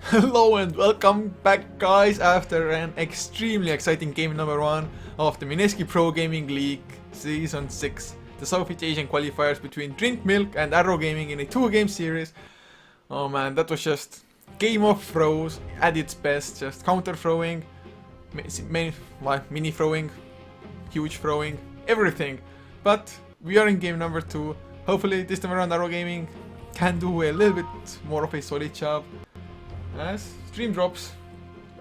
Hello and welcome back, guys, after an extremely exciting game number 1 of the Mineski Pro Gaming League Season 6, the Southeast Asian qualifiers between Drink Milk and Arrow Gaming in a 2-game series. Oh man, that was just game of throws at its best, just counter throwing, mini throwing, huge throwing, everything. But we are in game number 2. Hopefully this time around Arrow Gaming can do a little bit more of a solid job. As stream drops,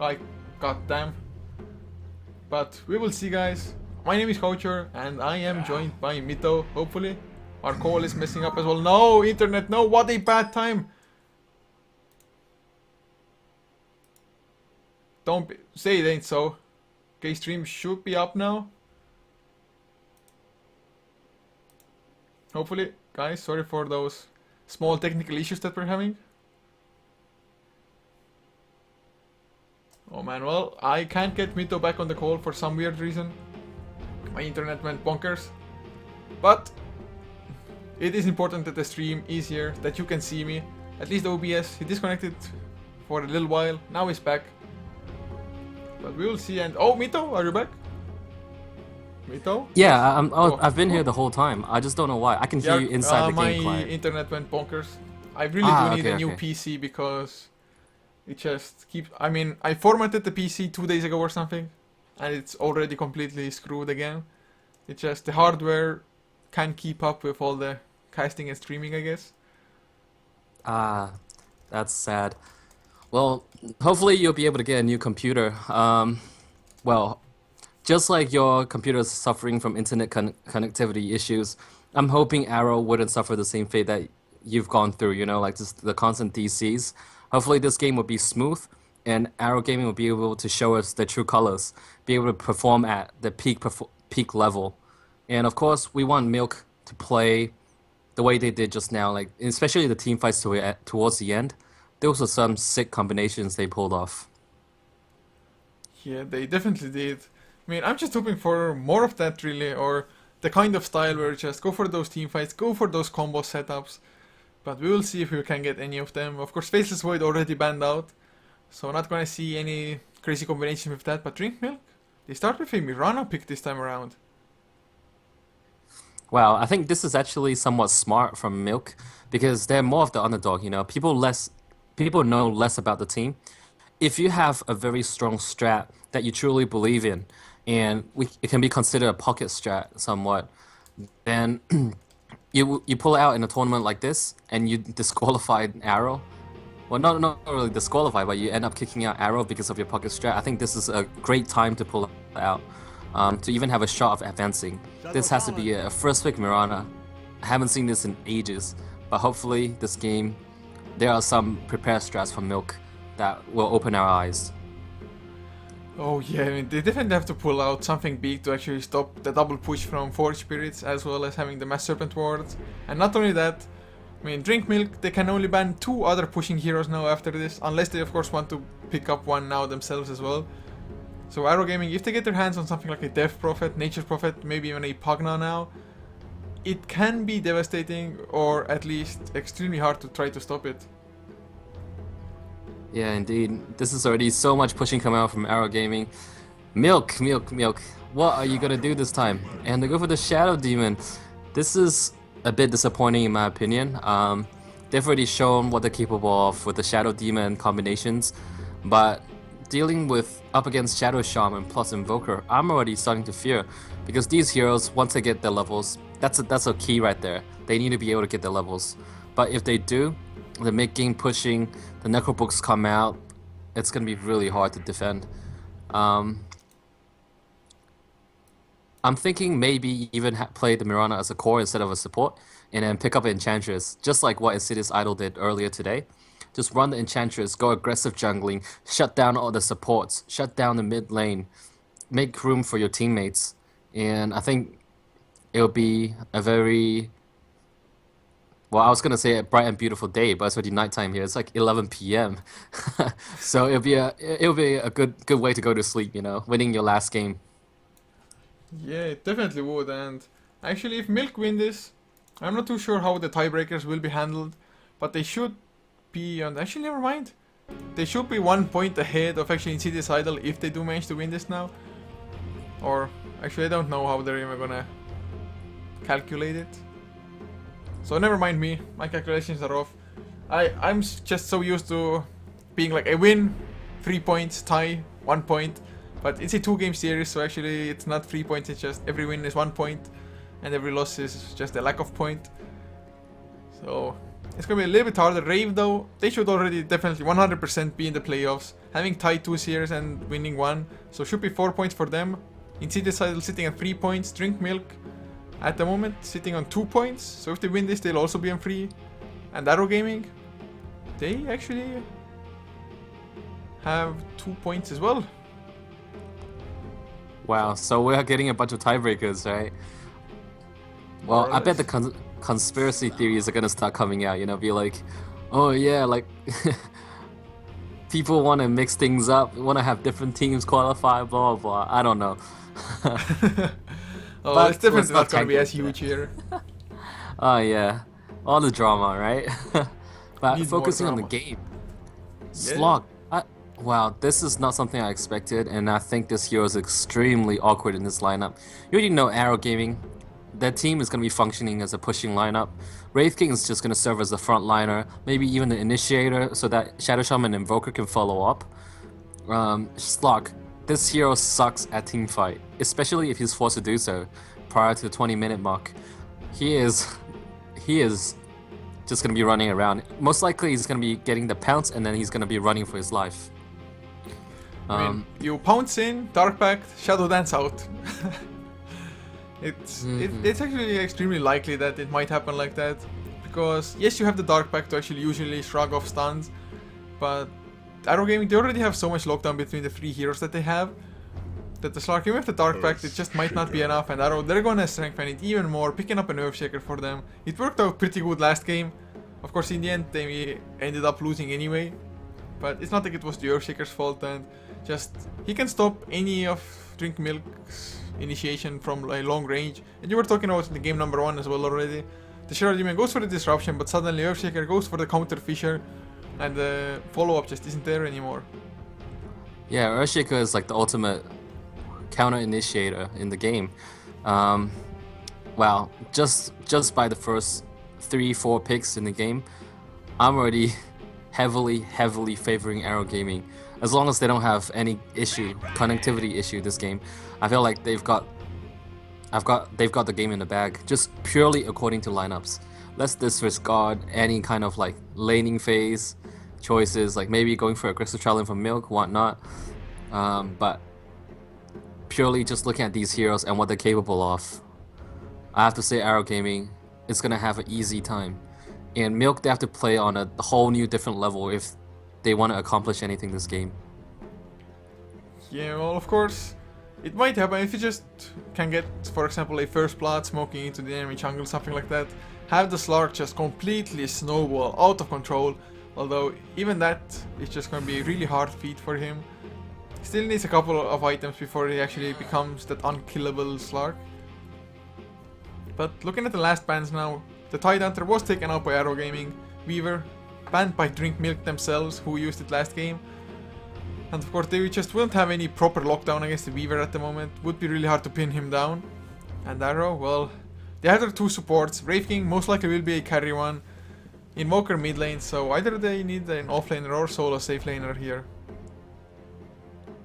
like goddamn. But we will see, guys. My name is Coucher and I am joined by Mito. Hopefully our call is messing up as well. No internet, no, what a bad time. Don't say it ain't so. Okay, stream should be up now. Hopefully, guys, sorry for those small technical issues that we're having. Oh man, well, I can't get Mito back on the call for some weird reason. My internet went bonkers. But it is important that the stream is here, that you can see me. At least the OBS, he disconnected for a little while, now he's back. But we will see. And oh, Mito, are you back? Mito? Yeah, I've been here the whole time. I just don't know why. I can hear you inside the game client. My internet went bonkers. I really do need a new PC because it just keeps... I mean, I formatted the PC 2 days ago or something, and it's already completely screwed again. It's just the hardware can't keep up with all the casting and streaming, I guess. Ah, that's sad. Well, hopefully you'll be able to get a new computer. Well, just like your computer is suffering from internet connectivity issues, I'm hoping Arrow wouldn't suffer the same fate that you've gone through, you know, like just the constant DCs. Hopefully this game will be smooth, and Arrow Gaming will be able to show us the true colors, be able to perform at the peak level. And of course, we want Milk to play the way they did just now, like especially the team fights towards the end. Those were some sick combinations they pulled off. Yeah, they definitely did. I mean, I'm just hoping for more of that, really, or the kind of style where just go for those team fights, go for those combo setups. But we will see if we can get any of them. Of course, Faceless Void already banned out, so not gonna see any crazy combination with that. But Drink Milk, they start with a Mirana pick this time around. Wow, I think this is actually somewhat smart from Milk, because they're more of the underdog, you know. People know less about the team. If you have a very strong strat that you truly believe in, and it can be considered a pocket strat somewhat, then you pull it out in a tournament like this, and you disqualify Arrow. Well, not really disqualify, but you end up kicking out Arrow because of your pocket strat. I think this is a great time to pull it out, to even have a shot of advancing. This has to be a first pick Mirana. I haven't seen this in ages, but hopefully this game, there are some prepared strats from Milk that will open our eyes. Oh yeah, I mean, they definitely have to pull out something big to actually stop the double push from Forge Spirits, as well as having the Mass Serpent wards. And not only that, I mean, Drink Milk, they can only ban 2 other pushing heroes now after this, unless they of course want to pick up one now themselves as well. So Arrow Gaming, if they get their hands on something like a Death Prophet, Nature Prophet, maybe even a Pugna now, it can be devastating, or at least extremely hard to try to stop it. Yeah, indeed. This is already so much pushing coming out from Arrow Gaming. Milk. What are you gonna do this time? And they go for the Shadow Demon. This is a bit disappointing in my opinion. They've already shown what they're capable of with the Shadow Demon combinations, but dealing with up against Shadow Shaman plus Invoker, I'm already starting to fear, because these heroes, once they get their levels, that's a key right there. They need to be able to get their levels. But if they do, the mid-game pushing, the Necrobooks come out, it's going to be really hard to defend. I'm thinking maybe even play the Mirana as a core instead of a support, and then pick up Enchantress, just like what Insidious Idol did earlier today. Just run the Enchantress, go aggressive jungling, shut down all the supports, shut down the mid lane, make room for your teammates, and I think it'll be a very... Well, I was gonna say a bright and beautiful day, but it's already nighttime here. It's like 11 p.m. So it'll be a good way to go to sleep, you know, winning your last game. Yeah, it definitely would. And actually, if Milk win this, I'm not too sure how the tiebreakers will be handled, but they should be. And actually, never mind. they should be 1 point ahead of actually Insidious Idol if they do manage to win this now. Or, actually I don't know how they're even gonna calculate it. So never mind me, my calculations are off. I'm just so used to being like, I win, 3 points, tie, 1 point. But it's a 2-game series, so actually it's not 3 points, it's just every win is 1 point. And every loss is just a lack of point. So it's gonna be a little bit harder. Rave though, they should already definitely 100% be in the playoffs. Having tied 2 series and winning 1, so should be 4 points for them. Insidious Idol sitting at 3 points. Drink Milk at the moment sitting on 2 points. So if they win this, they'll also be on 3. And Arrow Gaming, they actually have 2 points as well. Wow, so we are getting a bunch of tiebreakers, right? Well, I bet the conspiracy theories are gonna start coming out, you know, be like, oh yeah, like, people want to mix things up, want to have different teams qualify, blah, blah, I don't know. Oh, But it's definitely let's not not gonna be tank as into huge here. Oh yeah, all the drama, right? But Need more focusing on the drama. game. Slog. Wow, this is not something I expected, and I think this hero is extremely awkward in this lineup. You already know Arrow Gaming. Their team is going to be functioning as a pushing lineup. Wraith King is just going to serve as the front liner, maybe even the initiator, so that Shadow Shaman and Invoker can follow up. Slog. This hero sucks at teamfight, especially if he's forced to do so prior to the 20-minute mark. He is just going to be running around. Most likely he's going to be getting the pounce, and then he's going to be running for his life. I mean, you pounce in, Dark Pact, Shadow Dance out. It's actually extremely likely that it might happen like that. Because, yes, you have the Dark Pact to actually usually shrug off stuns. But Arrow Gaming, they already have so much lockdown between the 3 heroes that they have. That the Slark, even with the Dark Pact, it just might not be enough. And Arrow, they're gonna strengthen it even more, picking up an Earthshaker for them. It worked out pretty good last game. Of course, in the end, they ended up losing anyway. But it's not like it was the Earthshaker's fault, and just he can stop any of Drink Milk's initiation from like long range. And you were talking about in the game number 1 as well already. The Shroud Demon goes for the disruption, but suddenly Earthshaker goes for the counter Fisher, and the follow-up just isn't there anymore. Yeah, Earthshaker is like the ultimate counter initiator in the game. Well, just by the first 3-4 picks in the game, I'm already heavily favoring Arrow Gaming. As long as they don't have any connectivity issue this game, I feel like they've got the game in the bag, just purely according to lineups. Let's disregard any kind of like laning phase choices, like maybe going for aggressive challenge from Milk, whatnot. But purely just looking at these heroes and what they're capable of, I have to say Arrow Gaming is gonna have an easy time. And Milk, they have to play on a whole new different level if they want to accomplish anything this game. Yeah, well, of course, it might happen if you just can get, for example, a first blood smoking into the enemy jungle, something like that. Have the Slark just completely snowball out of control, although even that is just going to be a really hard feat for him. Still needs a couple of items before he actually becomes that unkillable Slark. But looking at the last bans now, the Tide Hunter was taken out by Arrow Gaming, Weaver banned by Drink Milk themselves, who used it last game. And of course they just wouldn't have any proper lockdown against the Weaver at the moment. Would be really hard to pin him down. And Arrow, well, they have their 2 supports. Wraith King most likely will be a carry one. Invoker mid lane, so either they need an offlaner or solo safe laner here.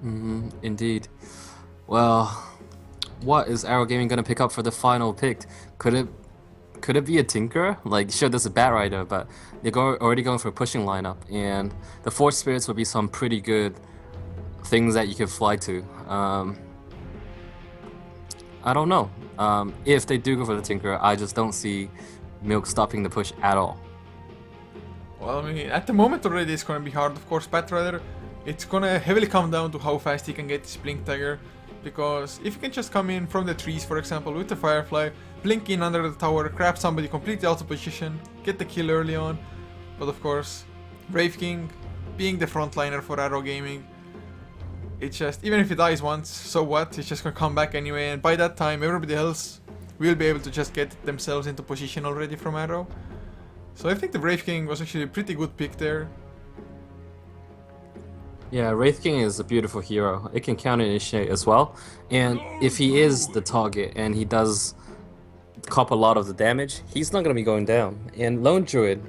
Indeed. Well, what is Arrow Gaming gonna pick up for the final pick? Could it be a Tinker? Like, sure, there's a Bat Rider, but they're already going for a pushing lineup, and the Force Spirits would be some pretty good things that you could fly to. I don't know. If they do go for the Tinker, I just don't see Milk stopping the push at all. Well, I mean, at the moment already it's gonna be hard. Of course, Bat Rider, it's gonna heavily come down to how fast he can get his Blink Dagger. Because if you can just come in from the trees, for example, with the Firefly, blink in under the tower, grab somebody completely out of position, get the kill early on. But of course, Wraith King, being the frontliner for Arrow Gaming, it's just, even if he dies once, so what? He's just gonna come back anyway, and by that time everybody else will be able to just get themselves into position already from Arrow. So I think the Wraith King was actually a pretty good pick there. Yeah, Wraith King is a beautiful hero. It can counter initiate as well. And if he is the target and he does cop a lot of the damage, he's not going to be going down. And Lone Druid,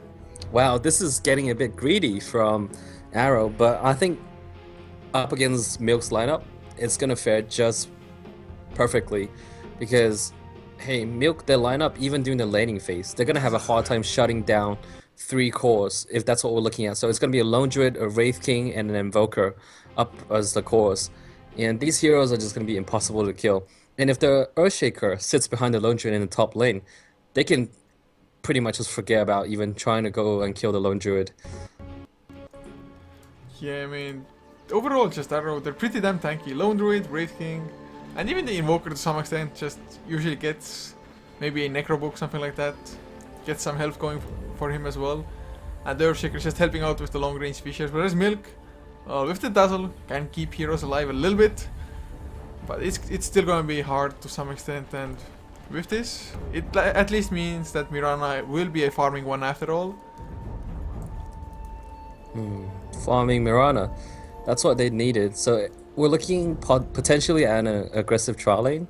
wow, this is getting a bit greedy from Arrow, but I think up against Milk's lineup, it's going to fare just perfectly because, hey, Milk, their lineup, even during the laning phase, they're going to have a hard time shutting down 3 cores if that's what we're looking at. So it's going to be a Lone Druid, a Wraith King, and an Invoker up as the cores. And these heroes are just going to be impossible to kill. And if the Earthshaker sits behind the Lone Druid in the top lane, they can pretty much just forget about even trying to go and kill the Lone Druid. Yeah, I mean, overall, just Arrow, they're pretty damn tanky. Lone Druid, Wraith King, and even the Invoker to some extent just usually gets maybe a Necro Book, something like that. Gets some health going for him as well. And the Earthshaker is just helping out with the long range species. Whereas Milk, with the Dazzle, can keep heroes alive a little bit. But it's still going to be hard to some extent. And with this, it at least means that Mirana will be a farming one after all. Farming Mirana, that's what they needed. So we're looking potentially at an aggressive trial lane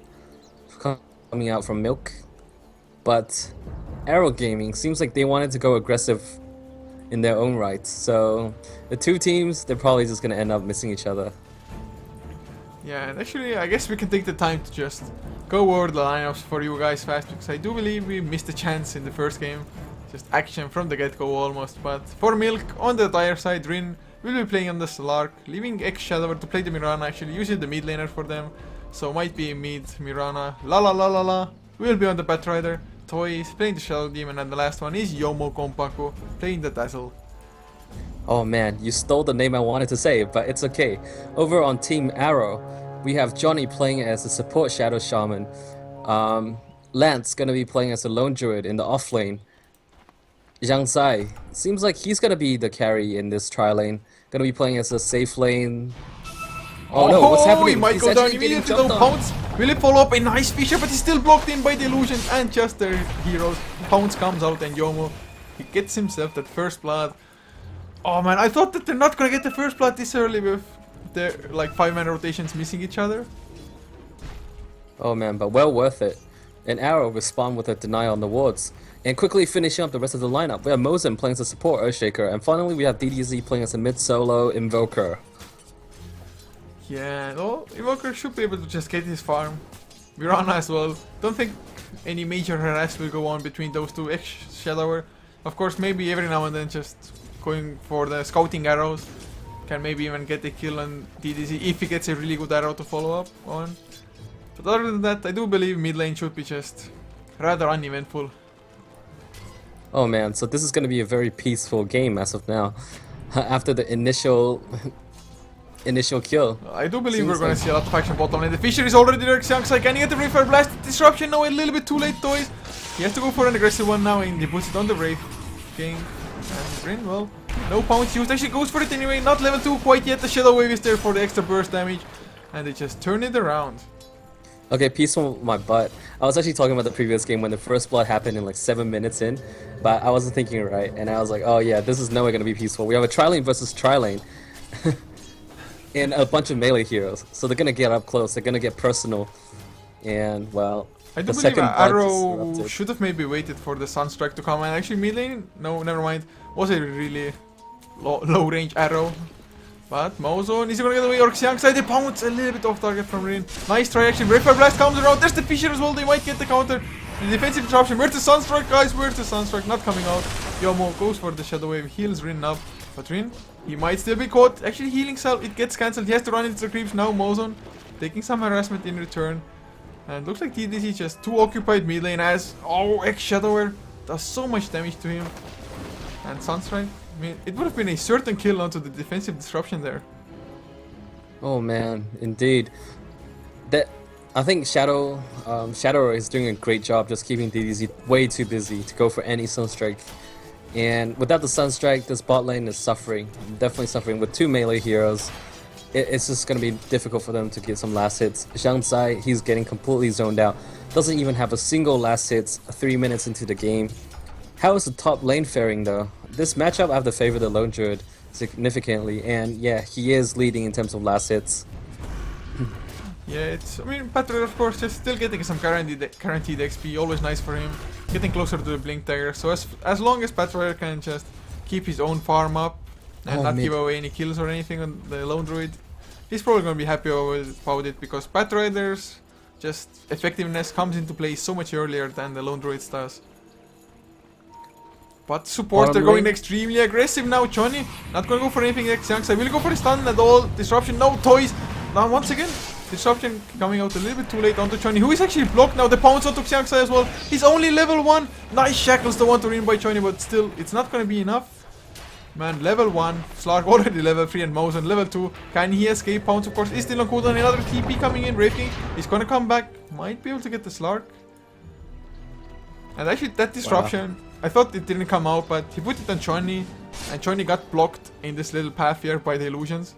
coming out from Milk. But Arrow Gaming seems like they wanted to go aggressive in their own right. So the two teams, they're probably just going to end up missing each other. Yeah, and actually, I guess we can take the time to just go over the lineups for you guys fast, because I do believe we missed a chance in the first game. Just action from the get-go almost. But for Milk, on the dire side, Rin will be playing on the Slark, leaving X-Shadower to play the Mirana, actually using the mid laner for them. So might be mid Mirana. La la la la la. Will be on the Batrider. Toy is playing the Shadow Demon, and the last one is Yomo Kompako playing the Dazzle. Oh man, you stole the name I wanted to say, but it's okay. Over on Team Arrow, we have Johnny playing as a support Shadow Shaman. Lance gonna be playing as a Lone Druid in the off lane. Zhang Sai seems like he's gonna be the carry in this tri lane. Gonna be playing as a safe lane. Oh no, what's happening? He might He's go down actually getting immediately though. jumped on. Pounce will he follow up a nice feature, but he's still blocked in by the illusions and just their heroes. Pounce comes out and Yomo, he gets himself that first blood. Oh man, I thought that they're not gonna get the first blood this early with their like 5-man rotations missing each other. Oh man, but well worth it. And Arrow respond with a deny on the wards. And quickly finishing up the rest of the lineup, we have Mosin playing as a support Earthshaker, and finally we have DDZ playing as a mid-solo Invoker. Yeah, well, Invoker should be able to just get his farm. Mirana as well. Don't think any major harass will go on between those two. X-Shadower, of course, maybe every now and then just going for the scouting arrows. Can maybe even get a kill on DDZ if he gets a really good arrow to follow up on. But other than that, I do believe mid lane should be just rather uneventful. Oh man, so this is going to be a very peaceful game as of now. After the initial kill. I do believe we're gonna see a lot of action bottom lane. The Fisher is already there, Xiangsai. Can he get the Reaper Blast? Disruption? No, a little bit too late, Toys. He has to go for an aggressive one now, and he puts it on the Wraith King. And Rin, well, no pounce used. Actually goes for it anyway. Not level 2 quite yet. The Shadow Wave is there for the extra burst damage. And they just turn it around. Okay, peaceful my butt. I was actually talking about the previous game when the first blood happened in like 7 minutes in, but I wasn't thinking right, and I was like, oh yeah, this is nowhere gonna be peaceful. We have a tri-lane versus tri-lane, and a bunch of melee heroes, so they're gonna get up close, they're gonna get personal, and well, I do the believe second blood Arrow disrupted. should have maybe waited for the Sunstrike to come, and actually mid lane, no, never mind, was a really low range arrow. But Mozone, is he gonna get away? Or Xiangsai, they pounce a little bit off target from Rin. Nice try actually. Reaper Blast comes around. There's the Fisher as well. They might get the counter. The defensive disruption. Where's the Sunstrike, guys? Where's the Sunstrike? Not coming out. Yomo goes for the Shadow Wave. Heals Rin up. But Rin, he might still be caught. Actually, healing cell. It gets cancelled. He has to run into the creeps now. Mozone taking some harassment in return. And looks like TDC is just too occupied mid lane as. Oh, X-Shadower does so much damage to him. And Sunstrike. I mean, it would have been a certain kill onto the defensive disruption there. Oh man, indeed. That I think Shadow is doing a great job just keeping DDZ way too busy to go for any Sunstrike. And without the Sunstrike, this bot lane is suffering, definitely suffering with 2 melee heroes. It's just going to be difficult for them to get some last hits. Zhang Sai, he's getting completely zoned out. Doesn't even have a single last hits 3 minutes into the game. How is the top lane faring though? This matchup I have to favor the Lone Druid. significantly, and yeah, he is leading in terms of last hits. Yeah, I mean, Patrick, of course, just still getting some guaranteed XP, always nice for him. Getting closer to the Blink Dagger, so as long as Patrick can just keep his own farm up and not give away any kills or anything on the Lone Druid, he's probably gonna be happy about it, because Patrider's just effectiveness comes into play so much earlier than the Lone Druids does. But support, they're going extremely aggressive now. Johnny not gonna go for anything like Xiangsa. Will go for a stun at all. Disruption, no toys. Now once again, Disruption coming out a little bit too late onto Johnny, who is actually blocked now. The pounce onto Xiangsa as well. He's only level 1. Nice shackles, the one to in by Johnny, but still, it's not gonna be enough. Man, level 1. Slark already level 3 and Mosen level 2. Can he escape? Pounce, of course, is still on cooldown. Another TP coming in. Wraith King is gonna come back. Might be able to get the Slark. And actually, that Disruption, I thought it didn't come out, but he put it on Johnny, and Johnny got blocked in this little path here by the illusions.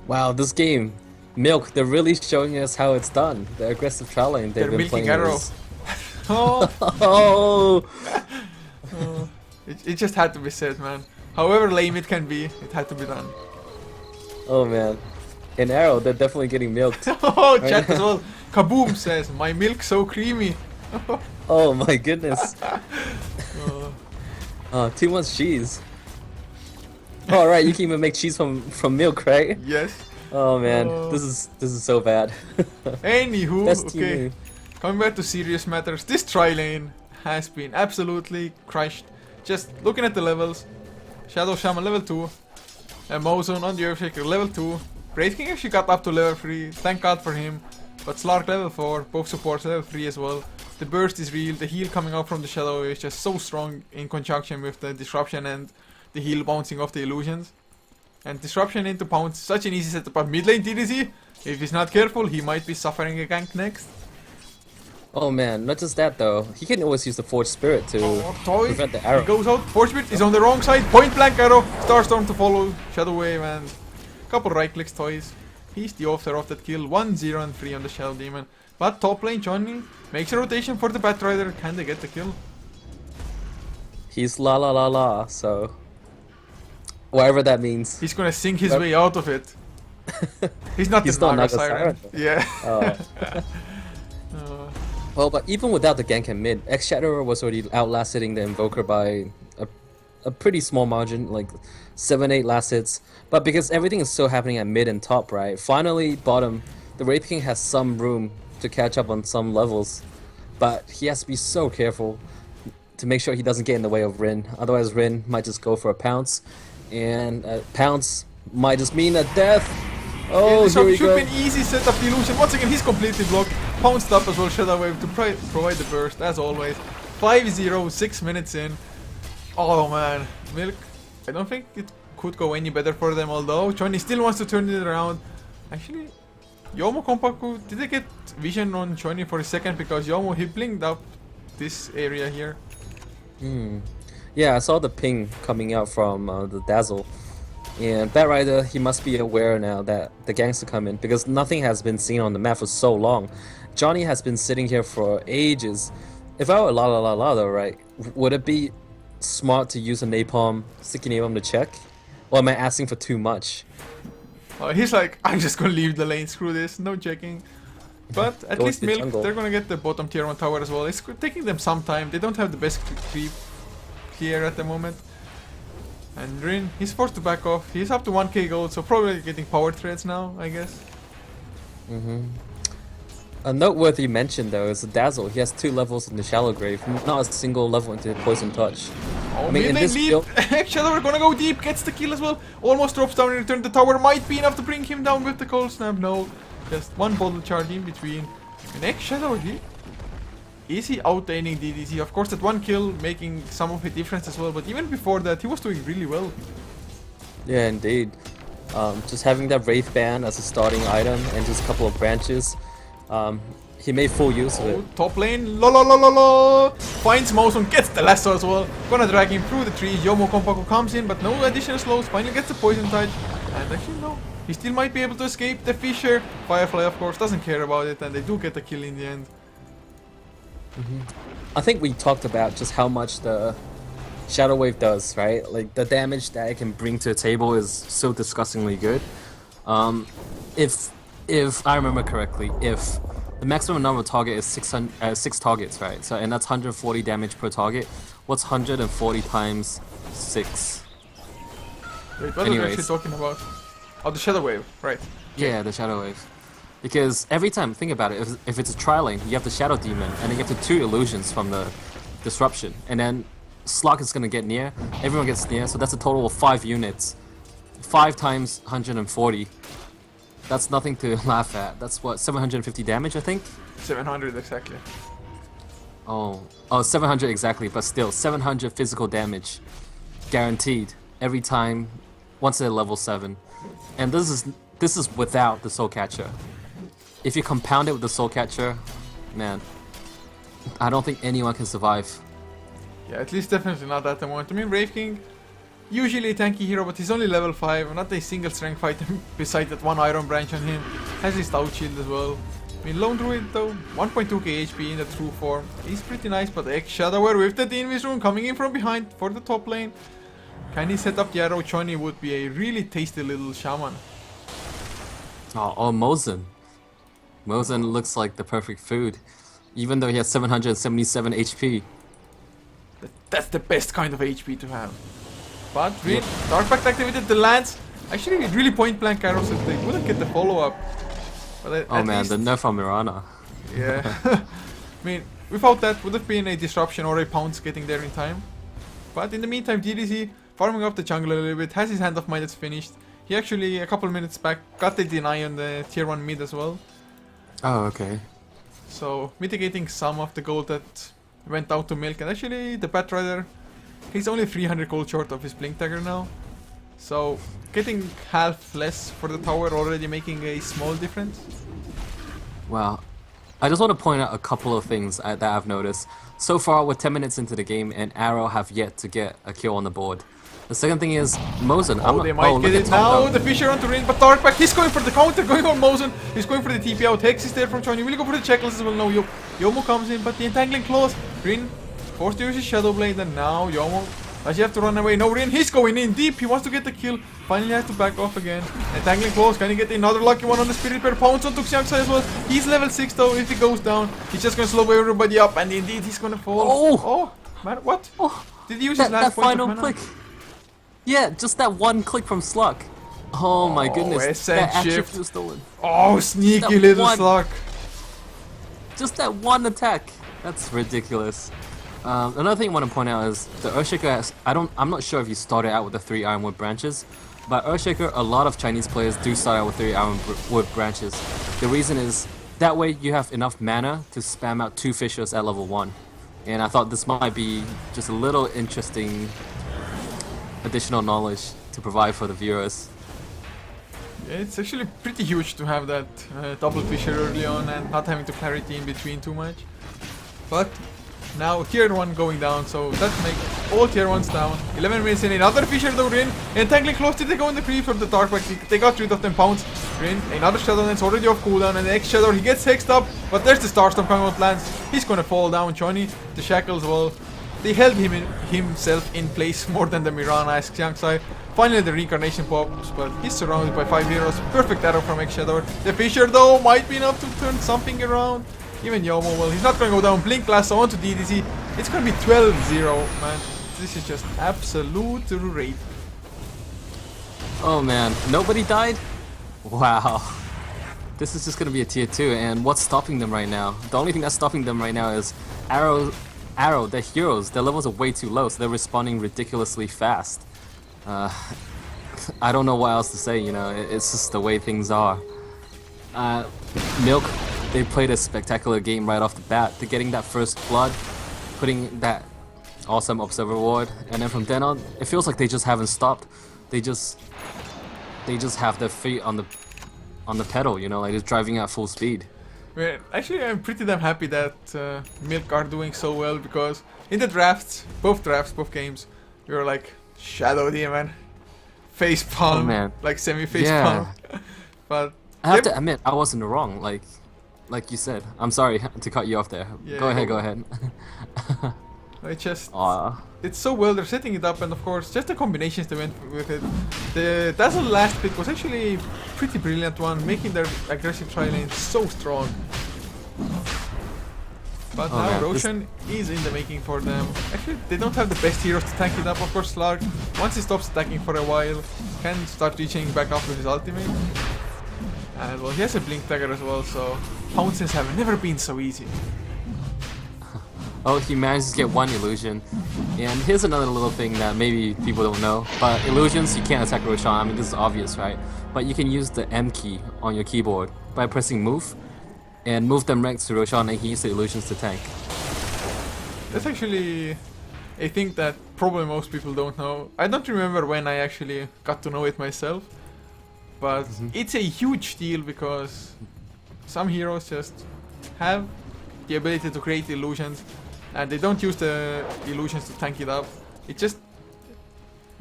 Wow, this game, Milk, they're really showing us how it's done. The aggressive trial lane they've been playing. They're milking Arrow. Oh! It just had to be said, man. However lame it can be, it had to be done. Oh man. In Arrow, they're definitely getting milked. Oh, chat as well. Kaboom says, my milk so creamy. Oh my goodness. Too much cheese. Oh right, you can even make cheese from milk, right? Yes. Oh man, this is so bad. Anywho, okay. Team. Coming back to serious matters, this tri-lane has been absolutely crushed. Just looking at the levels, Shadow Shaman level 2, Mosen on the Earthshaker level 2, Wraith King actually got up to level 3, thank god for him, but Slark level 4, both supports level 3 as well. The burst is real, the heal coming out from the Shadow is just so strong in conjunction with the Disruption and the heal bouncing off the illusions. And Disruption into Pounce, such an easy setup, but mid lane DDZ, if he's not careful, he might be suffering a gank next. Oh man, not just that though. He can always use the Forged Spirit to prevent the arrow. He goes out, Force Spirit is on the wrong side, point blank arrow, Starstorm to follow, Shadow Wave and couple right clicks toys. He's the author of that kill, 1-0 and 3 on the Shadow Demon. But top lane Johnny makes a rotation for the Batrider, can they get the kill? He's la la la la, so whatever that means. He's gonna sing his way out of it. He's not the Naga Siren. Yeah. Well, but even without the gank and mid, X-Shadower was already outlasting the Invoker by a pretty small margin, like 7-8 last hits. But because everything is still happening at mid and top, right? Finally, bottom, the Wraith King has some room to catch up on some levels. But he has to be so careful to make sure he doesn't get in the way of Rin. Otherwise, Rin might just go for a pounce. And pounce might just mean a death. Oh, yeah, here we should go. be an easy setup. The illusion. Once again, he's completely blocked. Pounced up as well. Shadow Wave to provide the burst, as always. 5-0, 6 minutes in. Oh man, Milk. I don't think it could go any better for them, although Johnny still wants to turn it around. Actually, Yomo Kompaku, did they get vision on Johnny for a second? Because Yomo, he blinked up this area here. Yeah, I saw the ping coming out from the Dazzle. And Batrider, he must be aware now that the gangs are coming, because nothing has been seen on the map for so long. Johnny has been sitting here for ages. If I were la la la la though, right, would it be smart to use a napalm, sticky napalm to check? Or am I asking for too much? He's like, I'm just gonna leave the lane, screw this, no checking. But at least Milk, jungle. they're gonna get the bottom tier 1 tower as well. It's taking them some time, they don't have the best creep here at the moment. And Rin, he's forced to back off. He's up to 1k gold, so probably getting power threads now, I guess. A noteworthy mention though is the Dazzle. He has 2 levels in the Shallow Grave, not a single level into Poison Touch. Oh, I mean, in this build, Shadow, we're gonna go deep, gets the kill as well. Almost drops down in return. The tower might be enough to bring him down with the cold snap. No, just one bottle charge in between. And X-Shadow, is he outlaning DDZ? Of course, that one kill making some of the difference as well, but even before that, he was doing really well. yeah, indeed. Just having that Wraith Band as a starting item and just a couple of branches, he made full use of it. Top lane, la la la la la. Finds Moson, gets the lasso as well. Gonna drag him through the trees. Yomo Kompaku comes in, but no additional slows. Finally gets the poison touch. And actually, no. He still might be able to escape the Fisher. Firefly, of course, doesn't care about it, and they do get the kill in the end. I think we talked about just how much the Shadow Wave does, right? Like the damage that it can bring to the table is so disgustingly good. Um, if I remember correctly, if the maximum number of target is 6 targets, right? So and that's 140 damage per target. What's 140 times 6? Wait, what are we actually talking about? Oh, the Shadow Wave, right. Yeah, the Shadow Wave. Because every time, think about it, if it's a tri-lane, you have the Shadow Demon, and then you have the 2 illusions from the Disruption. And then Slug is gonna get near, everyone gets near, so that's a total of 5 units. 5 times 140. That's nothing to laugh at. That's what, 750 damage, I think? 700 exactly. Oh, 700 exactly, but still, 700 physical damage. Guaranteed. Every time, once they're level 7. And this is without the Soul Catcher. If you compound it with the Soul Catcher, man, I don't think anyone can survive. Yeah, at least definitely not at the moment. I mean, Brave King, usually a tanky hero, but he's only level 5, not a single strength fighter beside that one Iron Branch on him. Has his Stout Shield as well. I mean, Lone Druid though, 1.2k HP in the true form. He's pretty nice, but X-Shadower with the Invis Rune coming in from behind for the top lane. Can he set up the arrow? Johnny would be a really tasty little shaman. Oh, Mozen. Mozen looks like the perfect food, even though he has 777 HP. That's the best kind of HP to have. But Rin, Dark Pact activated the Lance. Actually, really point blank arrows if they wouldn't get the follow up. But oh man, the nerf on Mirana. Yeah. I mean, without that, would have been a disruption or a Pounce getting there in time. But in the meantime, DDC farming up the jungle a little bit, has his Hand of Might that's finished. He actually, a couple minutes back, got the deny on the tier 1 mid as well. Oh, okay. So, mitigating some of the gold that went out to Milk. And actually, the Batrider, he's only 300 gold short of his Blink Dagger now. So, getting half less for the tower, already making a small difference. Wow. I just want to point out a couple of things that I've noticed. So far, we're 10 minutes into the game, and Arrow have yet to get a kill on the board. The second thing is Mozen. Oh, they might get it now. The Fisher onto Rin, but Dark Pact, he's going for the counter, going on Mozen. He's going for the TP out. Hex is there from Johnny. Will go for the checklist as well. No, Yomo comes in, but the entangling claws. Rin forced to use his Shadow Blade, and now Yomo does he have to run away? No, Rin, he's going in deep. He wants to get the kill. Finally has to back off again. Entangling claws, can he get another lucky one on the Spirit Bear? Pounce onto Xiangsa as well. He's level 6 though. If he goes down, he's just gonna slow everybody up, and indeed he's gonna fall. Oh man, what? Oh, did he use his last that final click? Yeah, just that one click from Slug. Oh my goodness, that attribute was stolen. Oh, sneaky little Slug. Just that one attack. That's ridiculous. Another thing I want to point out is the Earthshaker has, I'm not sure if you started out with the 3 Ironwood branches, but Earthshaker, a lot of Chinese players do start out with 3 Ironwood branches. The reason is, that way you have enough mana to spam out 2 Fissures at level 1. And I thought this might be just a little interesting additional knowledge to provide for the viewers. Yeah, it's actually pretty huge to have that double Fissure early on and not having to clarity in between too much. But now tier 1 going down, so that makes all tier 1s down. 11 minutes in, another Fissure though, Rin. Entangling Claws, did they go in the creep for the Dark Pact? They got rid of them Pounce. Rin, another Shadow Lance already off cooldown, and the next Shadow, he gets hexed up, but there's the Starstorm coming out Lance. He's gonna fall down, Johnny. The Shackles, well, they held himself in place more than the Mirana as Xiangsa. Finally the Reincarnation pops, but he's surrounded by 5 heroes. Perfect arrow from X-Shadow. The Fissure though might be enough to turn something around. Even Yomo, well, he's not going to go down. Blink Blast onto DDC. It's going to be 12-0, man. This is just absolute rape. Oh man, nobody died? Wow. This is just going to be a tier 2, and what's stopping them right now? The only thing that's stopping them right now is Arrow, their heroes, their levels are way too low, so they're respawning ridiculously fast. I don't know what else to say, you know, it's just the way things are. Milk, they played a spectacular game right off the bat. They're getting that first blood, putting that awesome Observer Ward, and then from then on, it feels like they just haven't stopped. They just have their feet on the pedal, you know, like just driving at full speed. Well, actually, I'm pretty damn happy that Milk are doing so well, because in the drafts, both games, we were like, Shadow Demon, face palm, oh, man. Like semi-face palm. But I have to admit, I wasn't wrong, like you said. I'm sorry to cut you off there. Yeah, go ahead. It just, Aw. it's so well, they're setting it up, and of course, just the combinations they went with it. The Dazzle last pick was actually a pretty brilliant one, making their aggressive tri lane so strong. But Oh, now man, Roshan is in the making for them. Actually, they don't have the best heroes to tank it up. Of course, Slark, once he stops attacking for a while, can start reaching back up with his ultimate. And well, he has a blink dagger as well, so pounces have never been so easy. Oh, he managed to get one illusion. And here's another little thing that maybe people don't know. But illusions, you can't attack Roshan. I mean, this is obvious, right? But you can use the M key on your keyboard by pressing move. And move them right to Roshan, and he can use the illusions to tank. That's actually a thing that probably most people don't know. I don't remember when I actually got to know it myself. But it's a huge deal because some heroes just have the ability to create illusions. And they don't use the illusions to tank it up. It just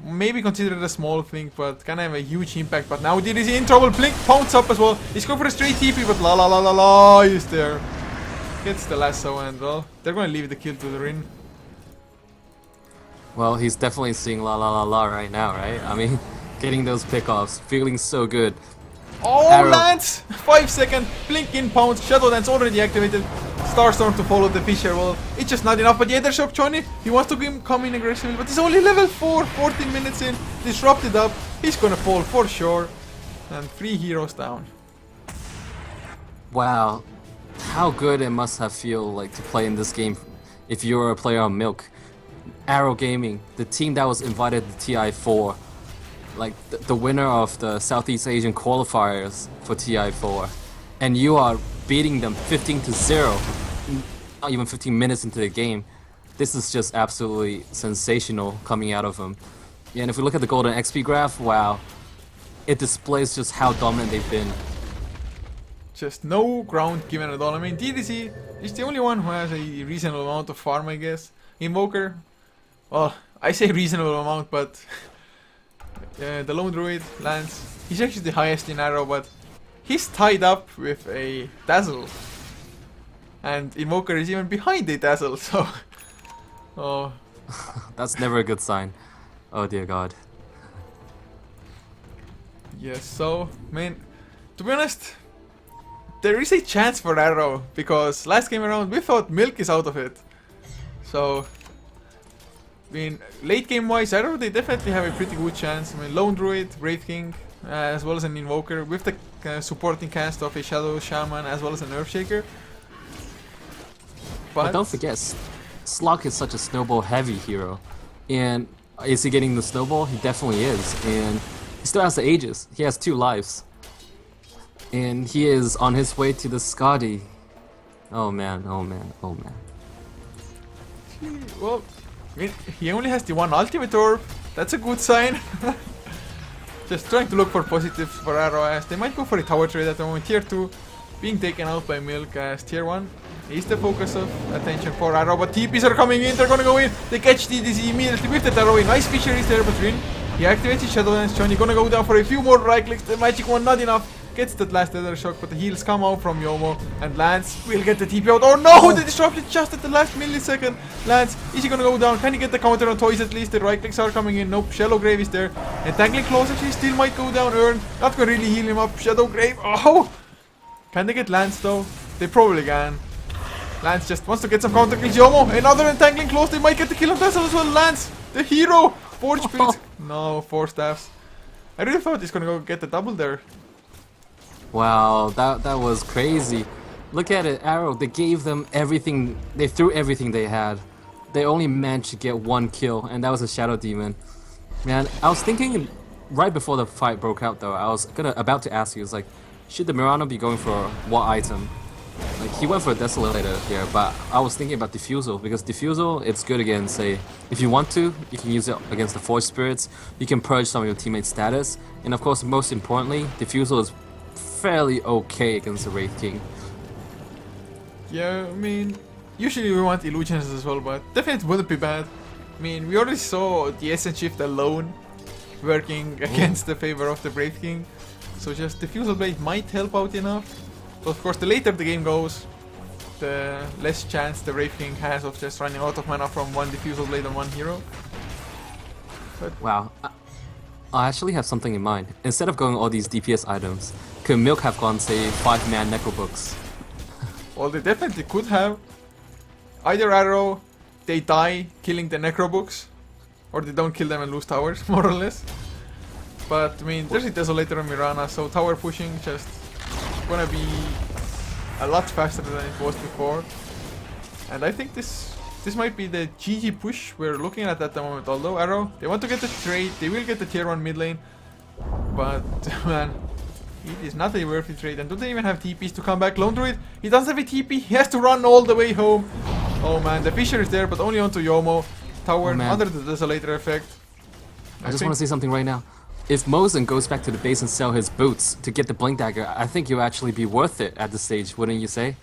maybe considered a small thing, but can have a huge impact. But now DDZ in trouble. Blink pounds up as well. He's going for a straight TP, but la is there. Gets the lasso, and well, they're gonna leave the kill to the Rin. Well, he's definitely seeing la right now, right? I mean, getting those pickoffs, feeling so good. Oh, Arrow. Lance! 5 second, blink in pounds, Shadow Dance already activated. Starstorm to follow the Fisher. Well, it's just not enough, but the other shock Johnny, he wants to come in aggressively, but he's only level 4, 14 minutes in, disrupted up, he's gonna fall for sure. And 3 heroes down. Wow, how good it must have feel like to play in this game if you're a player on Milk. Arrow Gaming, the team that was invited to TI4, like the winner of the Southeast Asian qualifiers for TI4, and you are beating them 15-0, not even 15 minutes into the game. This is just absolutely sensational coming out of them. Yeah, and if we look at the golden XP graph, wow, it displays just how dominant they've been. Just no ground given at all. I mean, DDC is the only one who has a reasonable amount of farm, I guess. Invoker, well, I say reasonable amount, but the Lone Druid, Lance, he's actually the highest in Arrow, but he's tied up with a Dazzle. And Invoker is even behind the Dazzle, so... oh. That's never a good sign. Oh dear God. Yes, so, man, to be honest, there is a chance for Arrow, because last game around we thought Milk is out of it. So, I mean, late game wise, Arrow, they definitely have a pretty good chance. I mean, Lone Druid, Wraith King, as well as an Invoker, with the supporting cast of a Shadow Shaman, as well as an Earthshaker. But don't forget, Slug is such a snowball heavy hero. And is he getting the snowball? He definitely is. And he still has the Aegis. He has 2 lives. And he is on his way to the Scotty. Oh man, oh man, oh man. Well, I mean, he only has the 1 ultimate orb. That's a good sign. Just trying to look for positives for Arrow, as they might go for a tower trade at the moment. Tier 2 being taken out by Milk, as Tier 1 is the focus of attention for Arrow. But TPs are coming in, they're gonna go in. They catch DDZ immediately with the Arrow in. Nice Fisher is there, but Rin, he activates his Shadow Dance. Johnny gonna go down for a few more right clicks. The magic one not enough. Gets that last Ether Shock, but the heals come out from Yomo, and Lance will get the TP out. Oh no, they disrupted just at the last millisecond. Lance, is he gonna go down? Can he get the counter on Toys at least? The right clicks are coming in. Nope, Shallow Grave is there. Entangling Claws actually still might go down. Earn, not gonna really heal him up. Shadow Grave, oh! Can they get Lance though? They probably can. Lance just wants to get some counter kills. Yomo, another Entangling Claws. They might get the kill on Vessel as well. Lance, the hero. Forge Spirits. No, 4 staffs. I really thought he's gonna go get the double there. Wow, that was crazy. Look at it, Arrow, they gave them everything, they threw everything they had. They only managed to get 1 kill, and that was a Shadow Demon. Man, I was thinking right before the fight broke out though, I was about to ask you, it's like, should the Mirano be going for what item? Like, he went for a Desolator here, but I was thinking about Diffusal, because Diffusal, it's good against, say, if you want to, you can use it against the Force Spirits, you can purge some of your teammates' status, and of course, most importantly, Diffusal is fairly okay against the Wraith King. Yeah, I mean, usually we want illusions as well, but definitely wouldn't be bad. I mean, we already saw the Essence Shift alone working against the favor of the Wraith King, so just Diffusal Blade might help out enough. But of course, the later the game goes, the less chance the Wraith King has of just running out of mana from one Diffusal Blade on one hero. Wow. I actually have something in mind. Instead of going all these DPS items, could Milk have gone, say, 5-man Necrobooks? Well, they definitely could have. Either Arrow, they die killing the Necrobooks, or they don't kill them and lose towers, more or less. But, I mean, there's a Desolator on Mirana, so tower pushing just gonna be a lot faster than it was before. And I think this might be the GG push we're looking at the moment. Although Arrow, they want to get the trade, they will get the tier 1 mid lane. But, man, it is not a worthy trade. And don't they even have TPs to come back? Lone Druid, he doesn't have a TP, he has to run all the way home. Oh man, the Fisher is there, but only onto Yomo. Tower under the Desolator effect. I just want to say something right now. If Mosen goes back to the base and sell his boots to get the Blink Dagger, I think it would actually be worth it at this stage, wouldn't you say?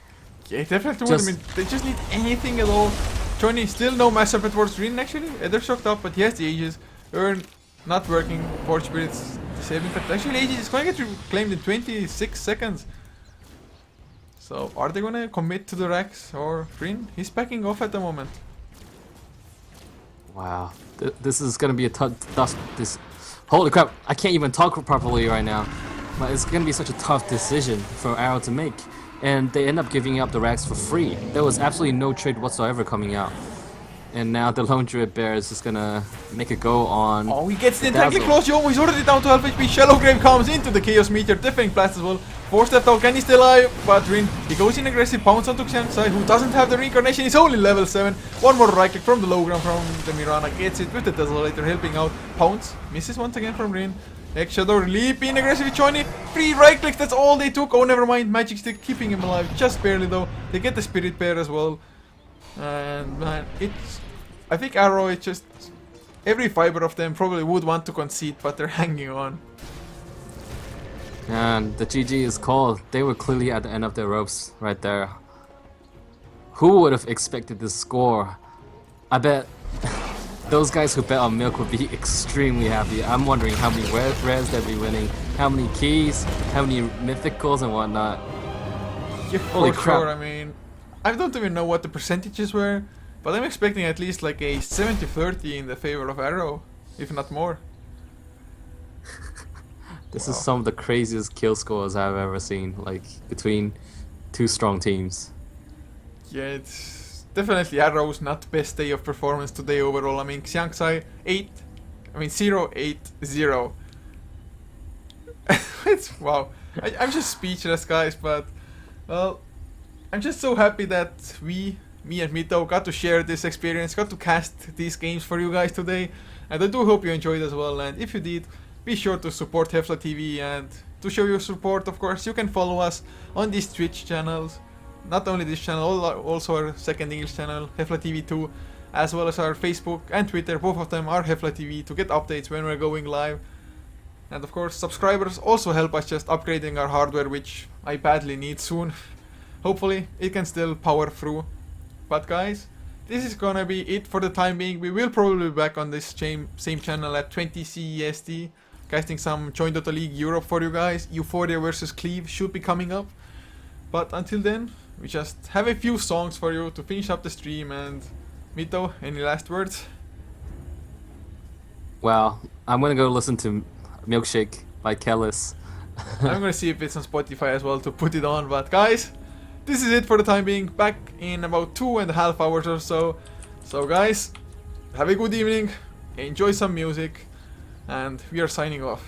Yeah, definitely would. I mean, they just need anything at all. Johnny, still no Mass Serpent towards Green actually. They're shocked up, but he has the Aegis. Earn, not working. Forge Spirits disabling. But actually, Aegis is going to get reclaimed in 26 seconds. So, are they going to commit to the Rax or Green? He's backing off at the moment. Wow. This is going to be a tough... Holy crap, I can't even talk properly right now. But it's going to be such a tough decision for Arrow to make. And they end up giving up the racks for free. There was absolutely no trade whatsoever coming out. And now the Lone Druid Bear is just gonna make a go on... Oh, he gets the entirely close. Yomo, he's already down to half HP. Shallow Grave comes into the Chaos Meteor, defending Blast as well. 4-stepped out, can he stay alive? But Rin, he goes in aggressive, pounce onto Xiangsai, who doesn't have the reincarnation. He's only level 7. One more right click from the low ground from the Mirana. Gets it with the Desolator helping out. Pounce, misses once again from Rin. X-Shadow, leap in aggressive with Johnny. 3 right clicks, that's all they took. Oh, never mind. Magic Stick keeping him alive, just barely though. They get the Spirit Bear as well. And man, I think Arrow, it's just... every fiber of them probably would want to concede, but they're hanging on. And the GG is called. They were clearly at the end of their ropes right there. Who would have expected this score? I bet those guys who bet on Milk would be extremely happy. I'm wondering how many rares they'll be winning, how many keys, how many mythicals and whatnot. Yeah, holy crap. Sure. I mean, I don't even know what the percentages were, but I'm expecting at least like a 70-30 in the favor of Arrow, if not more. This is some of the craziest kill scores I've ever seen, like between two strong teams. Yeah, it's definitely Arrow's not best day of performance today overall. I mean, Xiangsai 0-8-0. It's wow. I'm just speechless, guys. But well, I'm just so happy that me and Mito got to share this experience, got to cast these games for you guys today, and I do hope you enjoyed as well. And if you did, be sure to support HeflaTV, and to show your support, of course, you can follow us on these Twitch channels. Not only this channel, also our second English channel, HeflaTV 2, as well as our Facebook and Twitter. Both of them are HeflaTV to get updates when we're going live. And of course, subscribers also help us just upgrading our hardware, which I badly need soon. Hopefully, it can still power through. But guys, this is gonna be it for the time being. We will probably be back on this same channel at 20 CEST, casting some Join Dota League Europe for you guys. Euphoria versus Cleave should be coming up. But until then, we just have a few songs for you to finish up the stream. And Mito, any last words? Well, I'm gonna go listen to Milkshake by Kellis. I'm gonna see if it's on Spotify as well to put it on. But guys, this is it for the time being. Back in about 2.5 hours or so. So guys, have a good evening, enjoy some music, and we are signing off.